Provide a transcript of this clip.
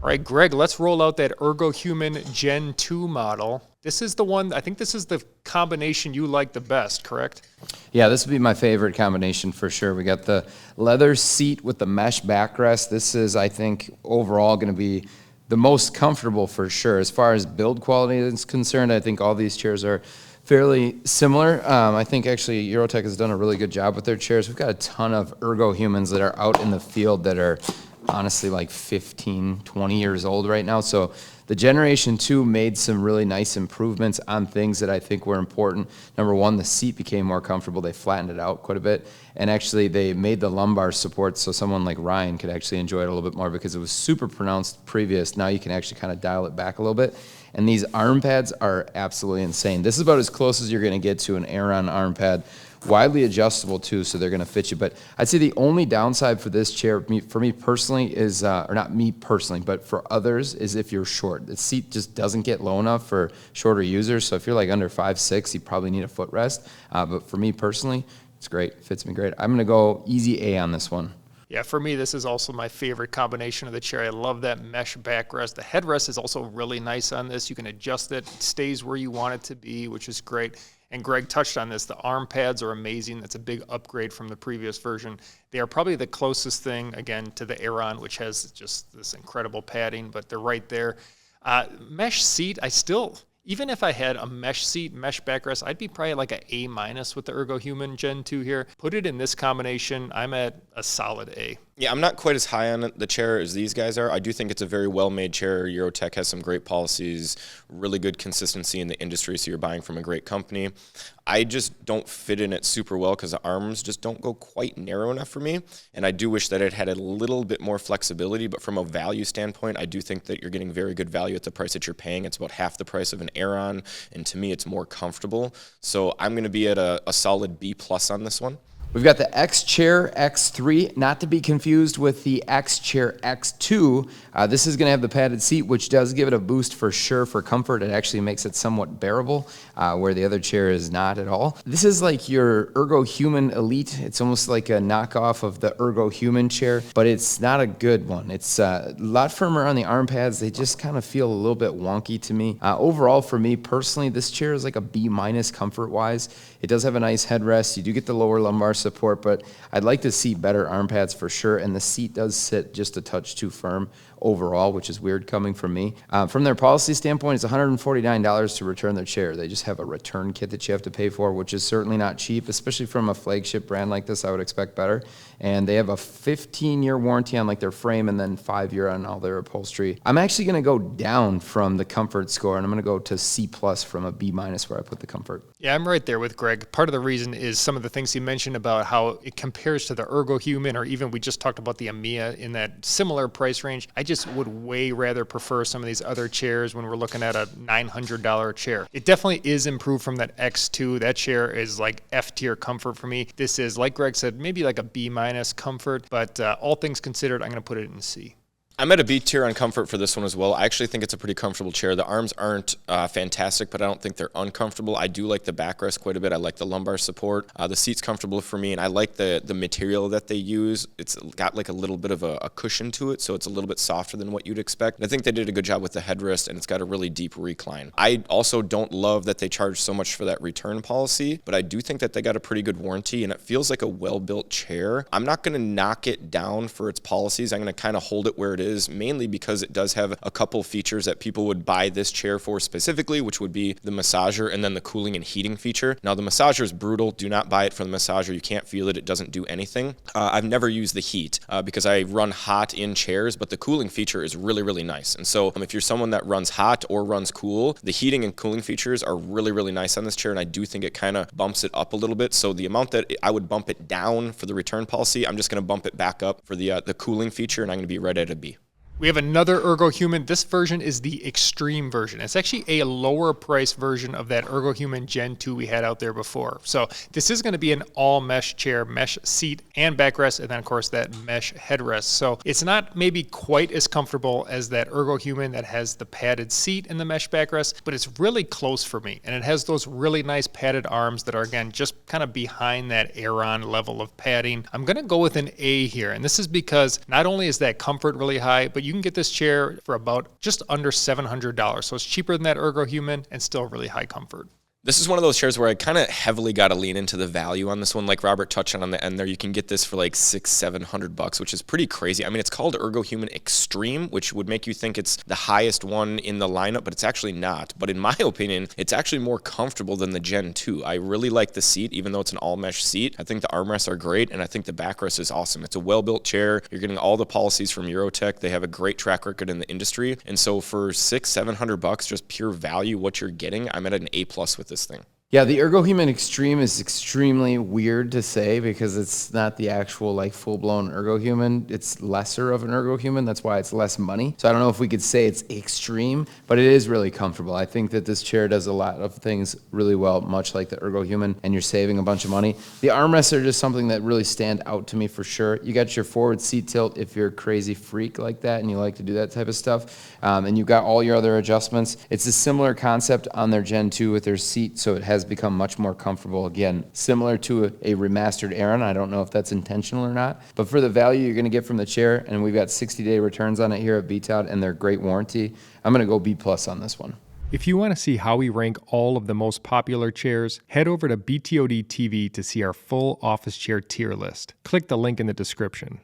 All right, Greg, let's roll out that Ergohuman Gen2 model. This is the one, I think this is the combination you like the best, correct? Yeah, this would be my favorite combination for sure. We got the leather seat with the mesh backrest. This is, I think, overall going to be the most comfortable for sure. As far as build quality is concerned, I think all these chairs are fairly similar. I think actually Eurotech has done a really good job with their chairs. We've got a ton of Ergohumans that are out in the field that are honestly like 15, 20 years old right now. So the Generation 2 made some really nice improvements on things that I think were important. Number one, the seat became more comfortable. They flattened it out quite a bit. And actually they made the lumbar support so someone like Ryan could actually enjoy it a little bit more because it was super pronounced previous. Now you can actually kind of dial it back a little bit. And these arm pads are absolutely insane. This is about as close as you're gonna get to an Aeron arm pad. Widely adjustable too, so they're gonna fit you. But I'd say the only downside for this chair, for me personally, is, or not me personally, but for others, is if you're short. The seat just doesn't get low enough for shorter users. So if you're like under 5'6", you probably need a footrest. But for me personally, it's great, fits me great. I'm gonna go easy A on this one. Yeah, for me, this is also my favorite combination of the chair. I love that mesh backrest. The headrest is also really nice on this. You can adjust it. It stays where you want it to be, which is great. And Greg touched on this. The arm pads are amazing. That's a big upgrade from the previous version. They are probably the closest thing, again, to the Aeron, which has just this incredible padding, but they're right there. Mesh seat, even if I had a mesh seat, mesh backrest, I'd be probably like an A- with the Ergohuman Gen2 here. Put it in this combination, I'm at a solid A. Yeah, I'm not quite as high on the chair as these guys are. I do think it's a very well-made chair. Eurotech has some great policies, really good consistency in the industry, so you're buying from a great company. I just don't fit in it super well because the arms just don't go quite narrow enough for me, and I do wish that it had a little bit more flexibility, but from a value standpoint, I do think that you're getting very good value at the price that you're paying. It's about half the price of an Aeron, and to me, it's more comfortable. So I'm going to be at a solid B+ on this one. We've got the XChair X3, not to be confused with the XChair X2. This is going to have the padded seat, which does give it a boost for sure for comfort. It actually makes it somewhat bearable, where the other chair is not at all. This is like your Ergohuman Elite. It's almost like a knockoff of the Ergohuman chair, but it's not a good one. It's a lot firmer on the arm pads. They just kind of feel a little bit wonky to me. Overall, for me personally, this chair is like a B- comfort-wise. It does have a nice headrest. You do get the lower lumbar support, but I'd like to see better arm pads for sure, and the seat does sit just a touch too firm overall, which is weird coming from me. From their policy standpoint, it's $149 to return their chair. They just have a return kit that you have to pay for, which is certainly not cheap, especially from a flagship brand like this. I would expect better. And they have a 15-year warranty on like their frame and then 5-year on all their upholstery. I'm actually going to go down from the comfort score, and I'm going to go to C+ from a B- where I put the comfort. Yeah, I'm right there with Greg. Part of the reason is some of the things he mentioned about how it compares to the Ergohuman, or even we just talked about the EMEA in that similar price range. I just would way rather prefer some of these other chairs when we're looking at a $900 chair. It definitely is improved from that X2. That chair is like F-tier comfort for me. This is, like Greg said, maybe like a B- comfort, but all things considered, I'm going to put it in C. I'm at a B tier on comfort for this one as well. I actually think it's a pretty comfortable chair. The arms aren't fantastic, but I don't think they're uncomfortable. I do like the backrest quite a bit. I like the lumbar support. The seat's comfortable for me, and I like the material that they use. It's got like a little bit of a cushion to it, so it's a little bit softer than what you'd expect. And I think they did a good job with the headrest, and it's got a really deep recline. I also don't love that they charge so much for that return policy, but I do think that they got a pretty good warranty, and it feels like a well-built chair. I'm not going to knock it down for its policies. I'm going to kind of hold it where it is, mainly because it does have a couple features that people would buy this chair for specifically, which would be the massager and then the cooling and heating feature. Now, the massager is brutal. Do not buy it for the massager. You can't feel it. It doesn't do anything. I've never used the heat because I run hot in chairs, but the cooling feature is really, really nice. And so if you're someone that runs hot or runs cool, the heating and cooling features are really, really nice on this chair, and I do think it kind of bumps it up a little bit. So the amount that I would bump it down for the return policy, I'm just going to bump it back up for the cooling feature, and I'm going to be right at a B. We have another Ergohuman. This version is the Extreme version. It's actually a lower price version of that Ergohuman Gen2 we had out there before. So this is going to be an all mesh chair, mesh seat and backrest, and then of course that mesh headrest. So it's not maybe quite as comfortable as that Ergohuman that has the padded seat and the mesh backrest, but it's really close for me. And it has those really nice padded arms that are, again, just kind of behind that Aeron level of padding. I'm going to go with an A here. And this is because not only is that comfort really high, but you can get this chair for about just under $700. So it's cheaper than that Ergohuman and still really high comfort. This is one of those chairs where I kind of heavily got to lean into the value on this one. Like Robert touched on the end there, you can get this for like $600-700, which is pretty crazy. I mean, it's called Ergohuman Extreme, which would make you think it's the highest one in the lineup, but it's actually not. But in my opinion, it's actually more comfortable than the Gen 2. I really like the seat, even though it's an all-mesh seat. I think the armrests are great, and I think the backrest is awesome. It's a well-built chair. You're getting all the policies from Eurotech. They have a great track record in the industry. And so for $600-700, just pure value, what you're getting, I'm at an A+ with this thing. Yeah, the Ergohuman Extreme is extremely weird to say because it's not the actual like full-blown Ergohuman. It's lesser of an Ergohuman. That's why it's less money. So I don't know if we could say it's extreme, but it is really comfortable. I think that this chair does a lot of things really well, much like the Ergohuman, and you're saving a bunch of money. The armrests are just something that really stand out to me for sure. You got your forward seat tilt if you're a crazy freak like that and you like to do that type of stuff. And you've got all your other adjustments. It's a similar concept on their Gen 2 with their seat, so it has become much more comfortable. Again, similar to a remastered Aeron. I don't know if that's intentional or not, but for the value you're going to get from the chair, and we've got 60-day returns on it here at BTOD, and they're great warranty, I'm going to go B+ on this one. If you want to see how we rank all of the most popular chairs, head over to BTODtv to see our full office chair tier list. Click the link in the description.